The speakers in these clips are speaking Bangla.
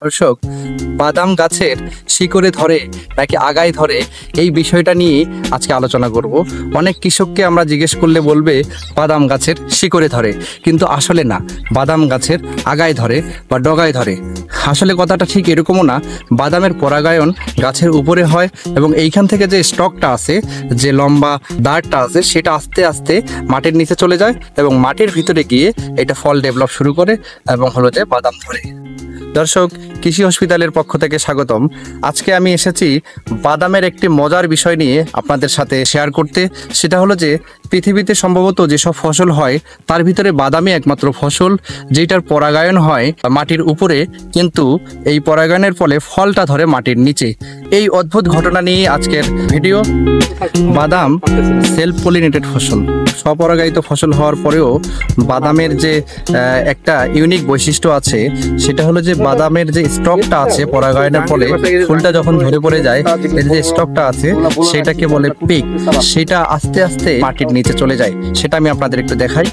দর্শক, বাদাম গাছের শিকড়ে ধরে নাকি আগায় ধরে, এই বিষয়টা নিয়ে আজকে আলোচনা করব। অনেক কৃষককে আমরা জিজ্ঞেস করলে বলবে বাদাম গাছের শিকড়ে ধরে, কিন্তু আসলে না, বাদাম গাছের আগায় ধরে বা ডগায় ধরে। আসলে কথাটা ঠিক এরকমও না। বাদামের পরাগায়ন গাছের উপরে হয় এবং এইখান থেকে যে স্টকটা আছে, যে লম্বা দাঁড়টা আছে, সেটা আস্তে আস্তে মাটির নিচে চলে যায় এবং মাটির ভিতরে গিয়ে এটা ফল ডেভেলপ শুরু করে এবং হলো যে বাদাম ধরে। দর্শক, কৃষি হসপিটালের পক্ষ থেকে স্বাগতম। আজকে আমি এসেছি বাদামের একটি মজার বিষয় নিয়ে আপনাদের সাথে শেয়ার করতে। সেটা হলো যে পৃথিবীতে সম্ভবত যেসব ফসল হয় তার ভিতরে বাদামই একমাত্র ফসল যেটার পরাগায়ন হয় মাটির উপরে, কিন্তু এই পরাগায়নের ফলে ফলটা ধরে মাটির নিচে। এই অদ্ভুত ঘটনা নিয়ে আজকের ভিডিও। বাদাম সেলফ পলিনেটেড ফসল, স্বপরাগায়িত ফসল হওয়ার পরেও বাদামের যে একটা ইউনিক বৈশিষ্ট্য আছে, সেটা হলো যে বাদামের যে স্টকটা আছে পরাগায়নের ফলে ফুলটা যখন ধরে পড়ে যায়, এর যে স্টকটা আছে সেটাকে বলে পিক। সেটা আস্তে আস্তে মাটির নিচে চলে যায়। সেটা আমি আপনাদের একটু দেখাই।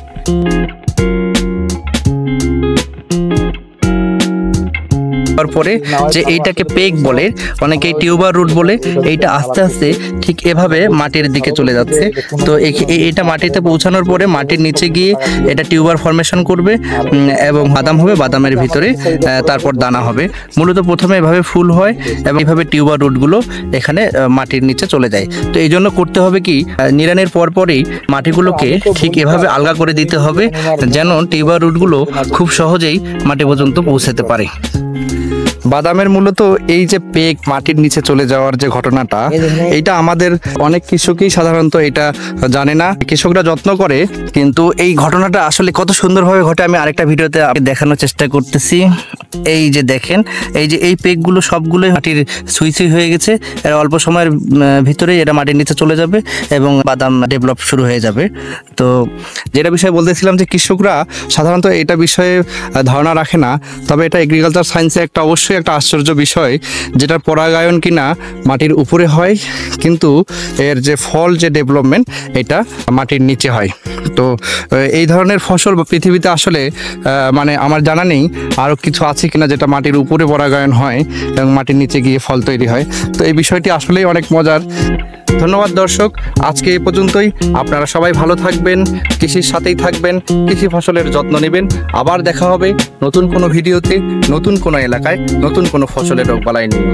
তারপরে যে এইটাকে পেক বলে, অনেকে টিউবার রুট বলে, এইটা আস্তে আস্তে ঠিক এভাবে মাটির দিকে চলে যাচ্ছে। তো এটা মাটিতে পৌঁছানোর পরে মাটির নিচে গিয়ে এটা টিউবার ফরমেশন করবে এবং বাদাম হবে। বাদামের ভিতরে তারপর দানা হবে। মূলত প্রথমে এভাবে ফুল হয় এবং এইভাবে টিউবার রুটগুলো এখানে মাটির নিচে চলে যায়। তো এই জন্য করতে হবে কি, নিড়ানির পরপরই মাটিগুলোকে ঠিক এভাবে আলগা করে দিতে হবে, যেন টিউবার রুটগুলো খুব সহজেই মাটি পর্যন্ত পৌঁছাতে পারে। বাদামের মূলত এই যে পেক মাটির নিচে চলে যাওয়ার যে ঘটনাটা, এইটা আমাদের অনেক কৃষকই সাধারণত এটা জানে না। কৃষকরা যত্ন করে, কিন্তু এই ঘটনাটা আসলে কত সুন্দরভাবে ঘটে আমি আরেকটা ভিডিওতে দেখানোর চেষ্টা করতেছি। এই যে দেখেন, এই যে এই পেকগুলো সবগুলোই মাটির সুই হয়ে গেছে। এর অল্প সময়ের ভিতরেই এটা মাটির নিচে চলে যাবে এবং বাদাম ডেভেলপ শুরু হয়ে যাবে। তো যেটা বিষয়ে বলতেছিলাম যে কৃষকরা সাধারণত এটা বিষয়ে ধারণা রাখে না, তবে এটা এগ্রিকালচার সায়েন্সে একটা অবশ্যই একটা আশ্চর্য বিষয়, যেটার পরাগায়ন কিনা মাটির উপরে হয়, কিন্তু এর যে ফল যে ডেভেলপমেন্ট এটা মাটির নিচে হয়। তো এই ধরনের ফসল পৃথিবীতে আসলে মানে আমার জানা নেই আরও কিছু আছে কিনা যেটা মাটির উপরে পরাগায়ন হয় এবং মাটির নিচে গিয়ে ফল তৈরি হয়। তো এই বিষয়টি আসলেই অনেক মজার। ধন্যবাদ দর্শক, আজকে এই পর্যন্তই। আপনারা সবাই ভালো থাকবেন, কৃষির সাথেই থাকবেন, কৃষি ফসলের যত্ন নেবেন। আবার দেখা হবে নতুন কোনো ভিডিওতে, নতুন কোনো এলাকায়, নতুন কোনো ফসলের রোগবালাই নিয়ে।